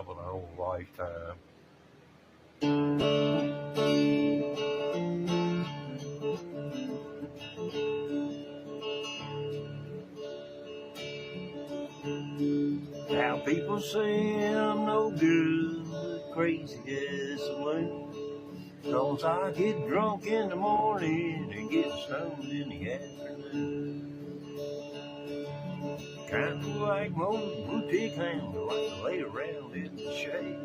of a whole lifetime. Now people say I'm no good, crazy as a loon, 'cause I get drunk in the morning and get stoned in the afternoon. Kind of like most boutique hounds, like to lay around in the shade.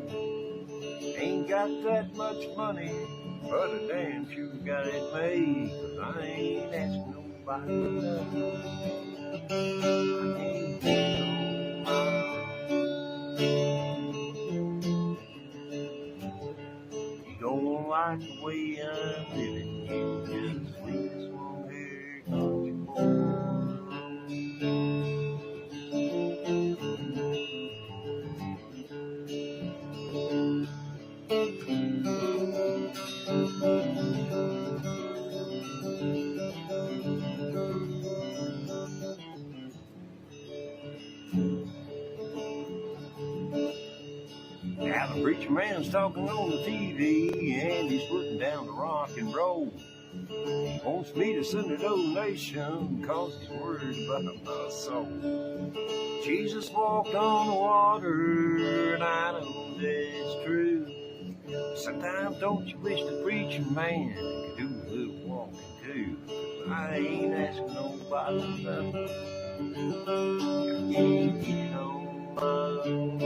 Ain't got that much money, but I damn sure got it made, 'cause I ain't asking nobody for nothing. I ain't getting You don't like the way I'm living, you just leave this one here, country boy. Now the preacher man's talking on the TV and he's putting down the rock and roll. He wants me to send a donation 'cause he's worried about my soul. Jesus walked on the water and I know that's true. Sometimes don't you wish the preacher man could do a little walking too? 'Cause I ain't asking nobody for nothing. I can't get on my own.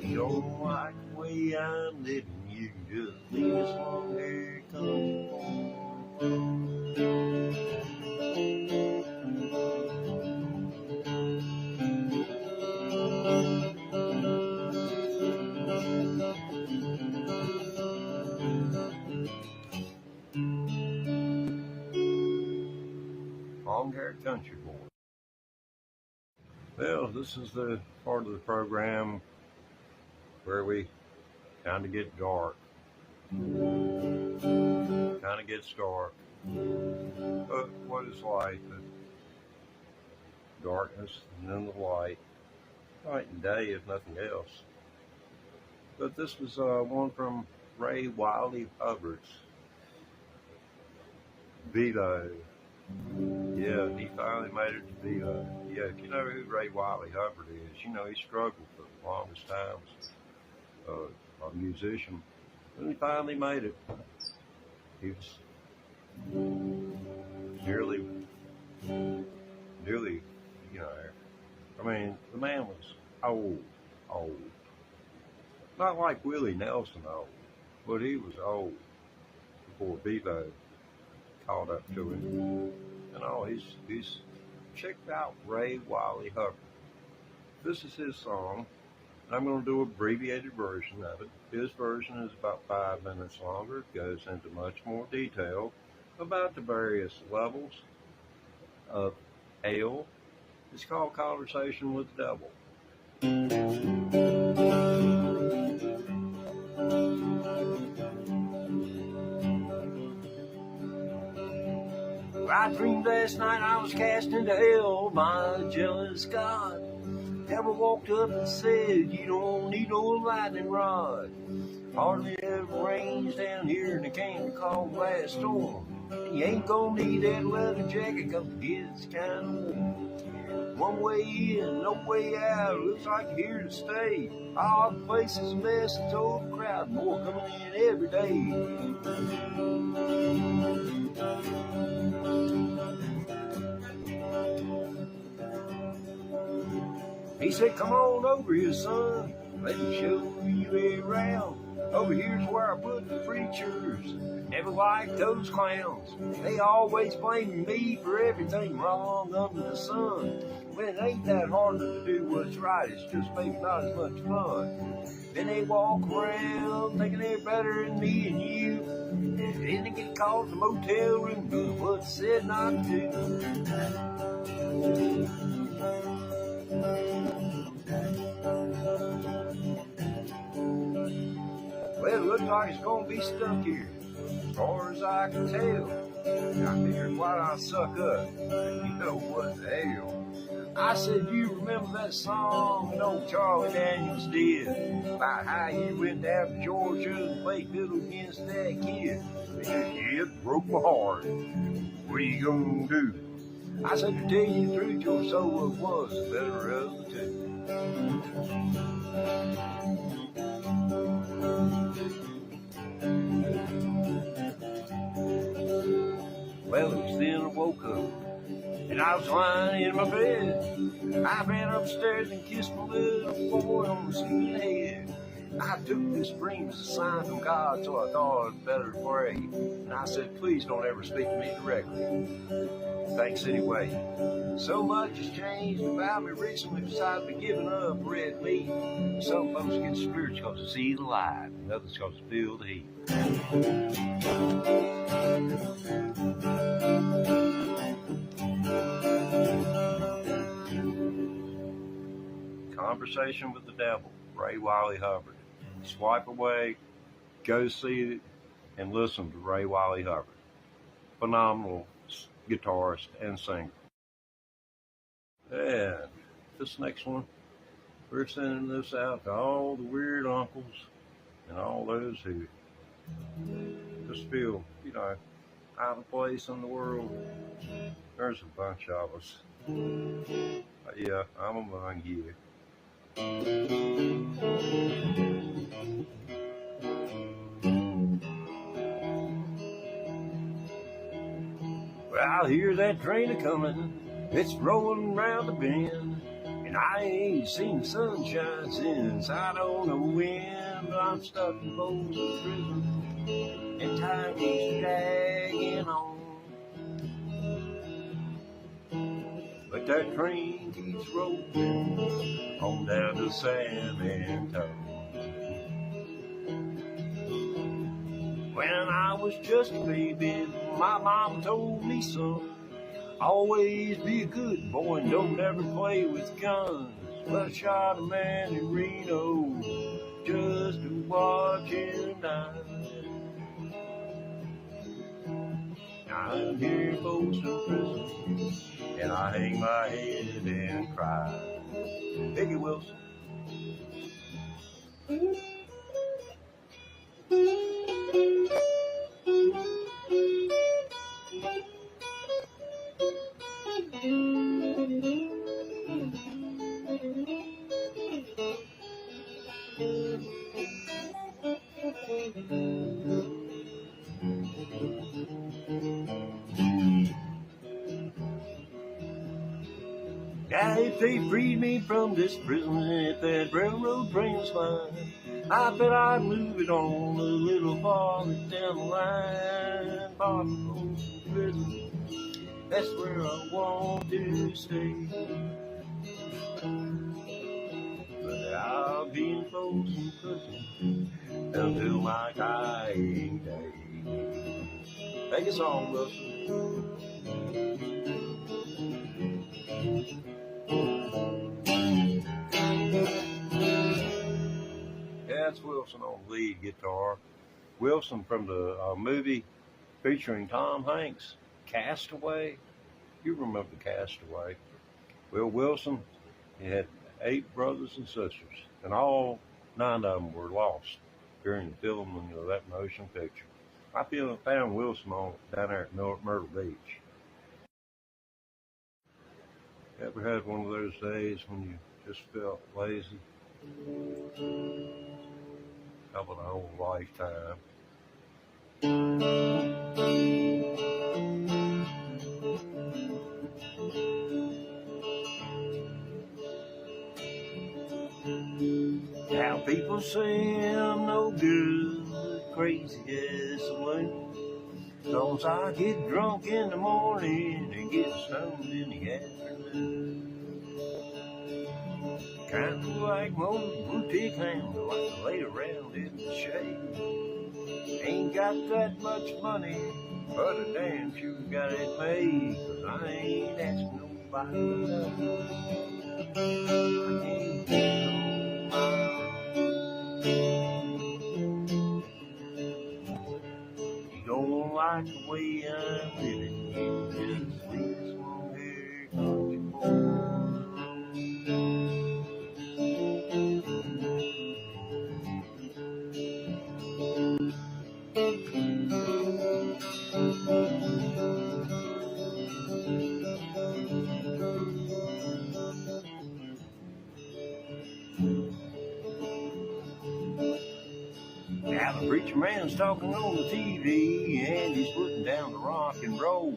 You don't like the way I'm living, you can just leave this long hair country boy. Long-haired country boy. Well, this is the part of the program where we kind of get dark. Kind of gets dark. But what is life? Darkness and then the light. Night and day, if nothing else. But this was one from Ray Wiley Hubbard's Vivo. Yeah, he finally made it to Vivo. Yeah, if you know who Ray Wiley Hubbard is, you know he struggled for the longest times. A musician. When he finally made it, he was nearly, you know, I mean, the man was old. Not like Willie Nelson old, but he was old before Bevo caught up to him. And all, he's checked out Ray Wiley Hubbard. This is his song. I'm going to do an abbreviated version of it. His version is about 5 minutes longer. It goes into much more detail about the various levels of hell. It's called Conversation with the Devil. I dreamed last night I was cast into hell by a jealous God. Devil walked up and said, you don't need no lightning rod. Hardly ever rains down here and it can't call blast storm. You ain't gonna need that leather jacket 'cause it gets kinda warm. One way in, no way out, looks like you're here to stay. Our place is a mess, it's overcrowded, more coming in every day. He said, come on over here, son, let me show you around. Over here's where I put the preachers. Never liked those clowns. They always blame me for everything wrong under the sun. When it ain't that hard to do what's right, it's just maybe not as much fun. Then they walk around thinking they're better than me and you. Then they get caught in the motel room doing what's said not to. Well, it looks like it's gonna be stuck here, as far as I can tell. I figured why not suck up? You know what the hell? I said, you remember that song that old Charlie Daniels did about how you went down to Georgia and played fiddle against that kid? He said, yeah, it broke my heart. What are you gonna do? I said, to tell you the truth, your solo was the better of the two. Well, it was then I woke up, and I was lying in my bed. I ran upstairs and kissed my little boy on the sleeping head. I took this dream as a sign from God, so I thought I'd better pray. And I said, please don't ever speak to me directly. Thanks anyway. So much has changed about me recently besides me giving up red meat. Some folks get spiritual to see the light, and others because to feel the heat. Conversation with the Devil, Ray Wiley Hubbard. Swipe away, go see it, and listen to Ray Wiley Hubbard. Phenomenal guitarist and singer. And this next one, we're sending this out to all the weird uncles and all those who just feel, out of place in the world. There's a bunch of us. But yeah, I'm among you. Well, I hear that train a-comin', it's rolling round the bend, and I ain't seen sunshine since I don't know when, but I'm stuck in Folsom Prison, and time keeps dragging on. But that train keeps rolling on down to San Antonio. When I was just a baby, my mom told me, son, always be a good boy and don't ever play with guns. But I shot a man in Reno just to watch him die. I'm here in Folsom Prison, and I hang my head and cry. Peggy Wilson. Now if they freed me from this prison, if that railroad train was mine, I bet I'd move it on a little farther down the line. Far from Folsom Prison, that's where I want to stay. But I'll be in Folsom Prison until my dying day. Take a song, Wilson. That's Wilson on lead guitar. Wilson from the movie featuring Tom Hanks, Castaway. You remember Castaway. Well, Wilson, he had 8 brothers and sisters, and all 9 of them were lost during the filming of that motion picture. I found Wilson down there at Myrtle Beach. Ever had one of those days when you just felt lazy? Of a whole lifetime. Now people say I'm no good, crazy as a loon, 'cause I get drunk in the morning and get stoned in the afternoon. Kind of like most boutique hounds, I like to lay around in the shade. Ain't got that much money, but I damn sure got it made, 'cause I ain't asking nobody. I can't get you don't like the way I'm living, you just leave this long hair country boy. Now the preacher man's talking on the TV, and he's putting down the rock and roll.